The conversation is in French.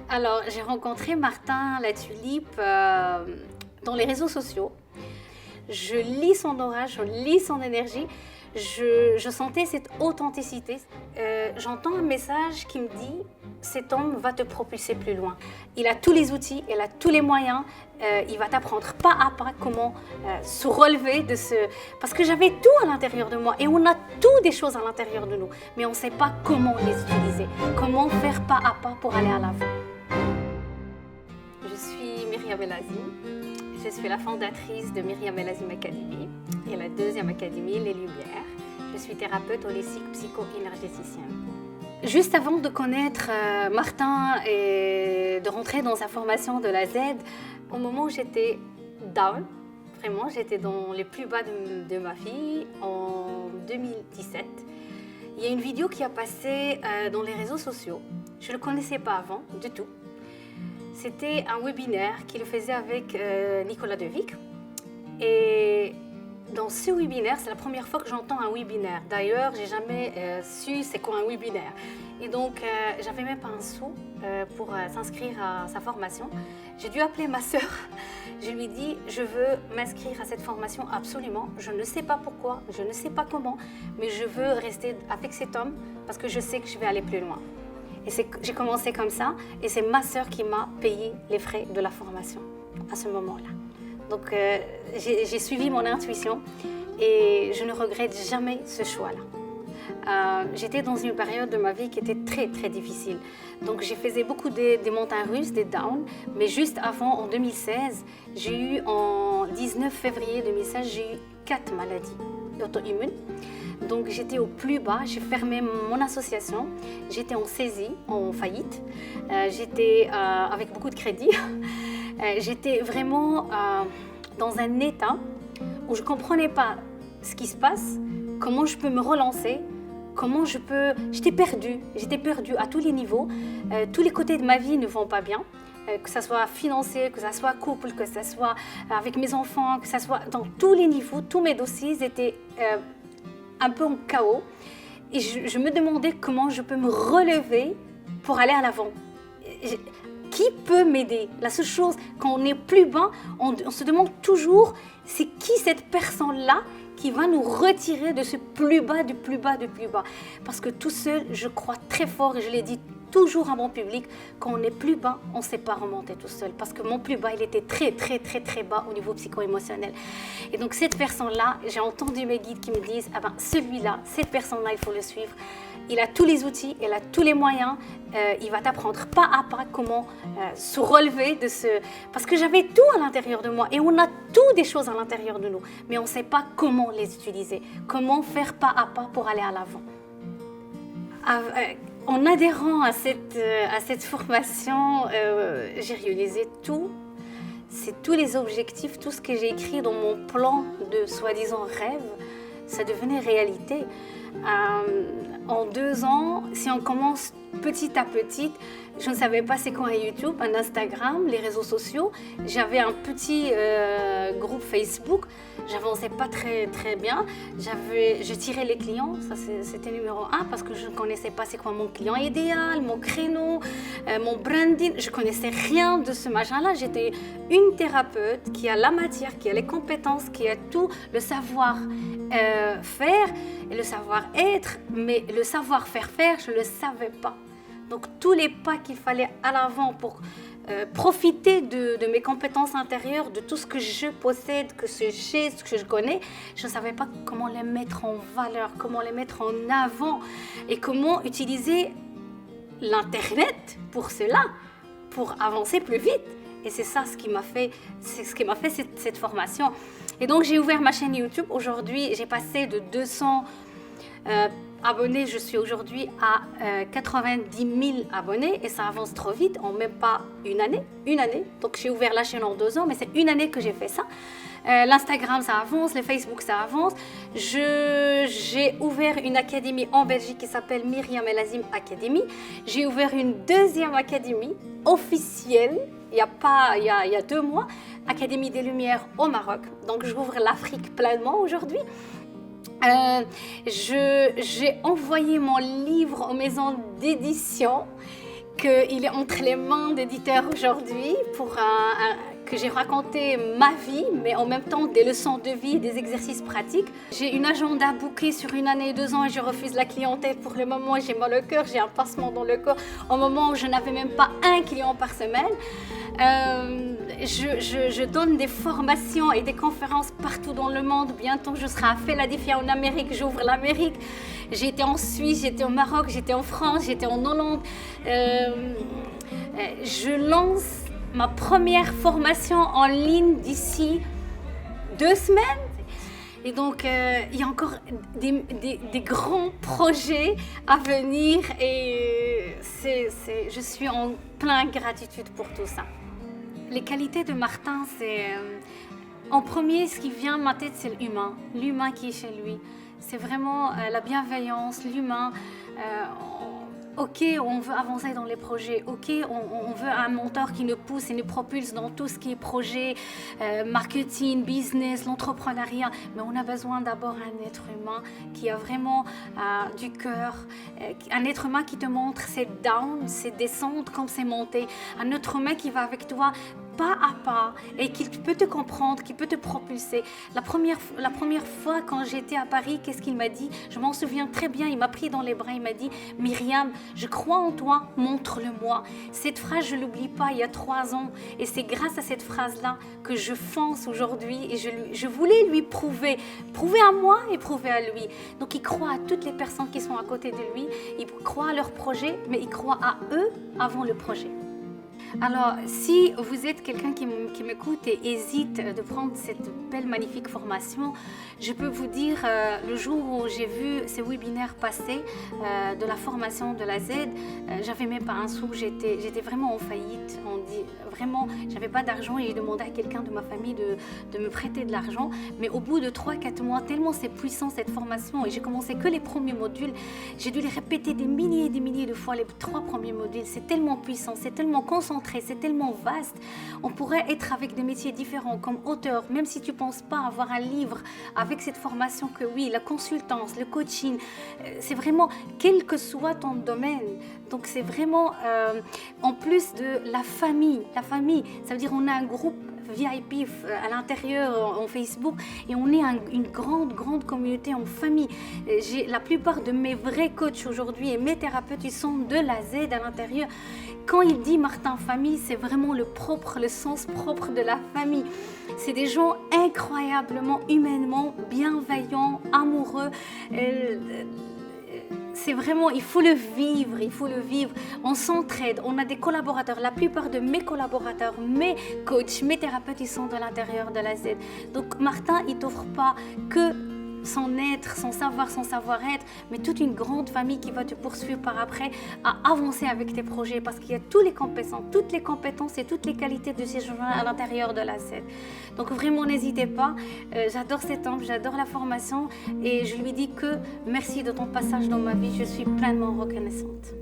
Alors, j'ai rencontré Martin Latulipe dans les réseaux sociaux. Je lis son aura, je lis son énergie. Je sentais cette authenticité. J'entends un message qui me dit « Cet homme va te propulser plus loin. Il a tous les outils, il a tous les moyens. Il va t'apprendre pas à pas comment se relever de ce... » Parce que j'avais tout à l'intérieur de moi et on a tous des choses à l'intérieur de nous. Mais on ne sait pas comment les utiliser, comment faire pas à pas pour aller à l'avant. Je suis Myriam El Azim. Je suis la fondatrice de Myriam El Azim Academy et la deuxième académie, Les Lumières. Je suis thérapeute holistique psycho-énergéticien. Juste avant de connaître Martin et de rentrer dans sa formation de la Z, au moment où j'étais down, vraiment, j'étais dans les plus bas de ma vie, en 2017, il y a une vidéo qui a passé dans les réseaux sociaux. Je ne le connaissais pas avant, du tout. C'était un webinaire qu'il faisait avec Nicolas Devic. Et dans ce webinaire, c'est la première fois que j'entends un webinaire. D'ailleurs, j'ai jamais su c'est quoi un webinaire. Et donc, j'avais même pas un sou pour s'inscrire à sa formation. J'ai dû appeler ma sœur. Je lui ai dit, je veux m'inscrire à cette formation absolument. Je ne sais pas pourquoi, je ne sais pas comment, mais je veux rester avec cet homme parce que je sais que je vais aller plus loin. Et j'ai commencé comme ça, et c'est ma sœur qui m'a payé les frais de la formation à ce moment-là. Donc j'ai suivi mon intuition et je ne regrette jamais ce choix-là. J'étais dans une période de ma vie qui était très très difficile. Donc j'ai fait beaucoup des montagnes russes, des downs, mais juste avant, en 2016, j'ai eu, en 19 février 2016, j'ai eu 4 maladies auto-immunes. Donc j'étais au plus bas, j'ai fermé mon association, j'étais en saisie, en faillite, j'étais avec beaucoup de crédit, j'étais vraiment dans un état où je ne comprenais pas ce qui se passe, comment je peux me relancer, comment je peux... J'étais perdue à tous les niveaux, tous les côtés de ma vie ne vont pas bien. Que ce soit financier, que ce soit couple, que ce soit avec mes enfants, que ce soit dans tous les niveaux, tous mes dossiers étaient un peu en chaos. Et je me demandais comment je peux me relever pour aller à l'avant. Qui peut m'aider? La seule chose, quand on est plus bas, on se demande toujours, c'est qui cette personne-là qui va nous retirer de ce plus bas, du plus bas, du plus bas. Parce que tout seul, je crois très fort, et je l'ai dit toujours à mon public, quand on est plus bas, on ne sait pas remonter tout seul. Parce que mon plus bas, il était très, très, très, très bas au niveau psycho-émotionnel. Et donc cette personne-là, j'ai entendu mes guides qui me disent, ah ben, celui-là, cette personne-là, il faut le suivre. Il a tous les outils, il a tous les moyens, il va t'apprendre pas à pas comment se relever de ce... Parce que j'avais tout à l'intérieur de moi et on a tout des choses à l'intérieur de nous, mais on ne sait pas comment les utiliser, comment faire pas à pas pour aller à l'avant. En adhérant à cette formation, j'ai réalisé tout. C'est tous les objectifs, tout ce que j'ai écrit dans mon plan de soi-disant rêve, ça devenait réalité. En 2 ans, si on commence petit à petit, je ne savais pas c'est quoi un YouTube, un Instagram, les réseaux sociaux. J'avais un petit groupe Facebook, j'avançais pas très très bien. Je tirais les clients, ça c'était numéro 1 parce que je ne connaissais pas c'est quoi mon client idéal, mon créneau, mon branding. Je connaissais rien de ce machin-là. J'étais une thérapeute qui a la matière, qui a les compétences, qui a tout le savoir faire et le savoir-être, mais le savoir-faire, je ne le savais pas. Donc tous les pas qu'il fallait à l'avant pour profiter de mes compétences intérieures, de tout ce que je possède, que j'ai, ce que je connais, je ne savais pas comment les mettre en valeur, comment les mettre en avant et comment utiliser l'Internet pour cela, pour avancer plus vite. Et c'est ça ce qui m'a fait cette formation. Et donc j'ai ouvert ma chaîne YouTube. Aujourd'hui, j'ai passé de 200 abonnés, je suis aujourd'hui à 90 000 abonnés et ça avance trop vite, en même pas une année. Donc j'ai ouvert la chaîne en 2 ans, mais c'est une année que j'ai fait ça. L'Instagram ça avance, le Facebook ça avance. J'ai ouvert une académie en Belgique qui s'appelle Myriam El Azim Academy. J'ai ouvert une deuxième académie officielle il y a 2 mois, Académie des Lumières au Maroc. Donc j'ouvre l'Afrique pleinement aujourd'hui. J'ai envoyé mon livre aux maisons d'édition qu'il est entre les mains d'éditeurs aujourd'hui pour que j'ai raconté ma vie, mais en même temps des leçons de vie, des exercices pratiques. J'ai une agenda bookée sur 1 année et 2 ans et je refuse la clientèle pour le moment. J'ai mal au cœur, j'ai un pincement dans le corps au moment où je n'avais même pas un client par semaine. Je donne des formations et des conférences partout dans le monde. Bientôt, je serai à Philadelphia en Amérique, j'ouvre l'Amérique. J'ai été en Suisse, j'étais au Maroc, j'étais en France, j'étais en Hollande. Je lance ma première formation en ligne d'ici 2 semaines. Et donc, il y a encore des grands projets à venir et je suis en pleine gratitude pour tout ça. Les qualités de Martin, c'est... en premier, ce qui vient à ma tête, c'est l'humain qui est chez lui. C'est vraiment la bienveillance, l'humain. Ok, on veut avancer dans les projets. Ok, on veut un mentor qui nous pousse et nous propulse dans tout ce qui est projet, marketing, business, l'entrepreneuriat. Mais on a besoin d'abord d'un être humain qui a vraiment du cœur. Un être humain qui te montre ses downs, ses descentes comme ses montées. Un être humain qui va avec toi pas à pas et qui peut te comprendre, qui peut te propulser. La première fois quand j'étais à Paris, qu'est-ce qu'il m'a dit? Je m'en souviens très bien, il m'a pris dans les bras, il m'a dit « Myriam, je crois en toi, montre-le-moi ». Cette phrase, je ne l'oublie pas, il y a 3 ans. Et c'est grâce à cette phrase-là que je fonce aujourd'hui et je voulais lui prouver à moi et prouver à lui. Donc il croit à toutes les personnes qui sont à côté de lui, il croit à leur projet, mais il croit à eux avant le projet. Alors, si vous êtes quelqu'un qui m'écoute et hésite de prendre cette belle, magnifique formation, je peux vous dire, le jour où j'ai vu ces webinaires passer de la formation de la Z, j'avais même pas un sou, j'étais vraiment en faillite. Vraiment, j'avais pas d'argent et j'ai demandé à quelqu'un de ma famille de me prêter de l'argent. Mais au bout de 3-4 mois, tellement c'est puissant cette formation et j'ai commencé que les premiers modules, j'ai dû les répéter des milliers et des milliers de fois, les 3 premiers modules. C'est tellement puissant, c'est tellement concentré, c'est tellement vaste. On pourrait être avec des métiers différents comme auteur, même si tu ne penses pas avoir un livre avec cette formation que oui, la consultance, le coaching, c'est vraiment quel que soit ton domaine. Donc c'est vraiment en plus de la famille, ça veut dire on a un groupe VIP à l'intérieur en Facebook et on est une grande communauté en famille. La plupart de mes vrais coachs aujourd'hui et mes thérapeutes, ils sont de la Z à l'intérieur. Quand il dit Martin famille, c'est vraiment le sens propre de la famille. C'est des gens incroyablement humainement bienveillants, amoureux. C'est vraiment, il faut le vivre. On s'entraide, on a des collaborateurs. La plupart de mes collaborateurs, mes coachs, mes thérapeutes, ils sont de l'intérieur de la Z. Donc Martin, il t'offre pas que son être, son savoir, son savoir-être, mais toute une grande famille qui va te poursuivre par après à avancer avec tes projets parce qu'il y a toutes les compétences et toutes les qualités de ces gens à l'intérieur de la Z. Donc vraiment, n'hésitez pas. J'adore cet homme, j'adore la formation et je lui dis que merci de ton passage dans ma vie. Je suis pleinement reconnaissante.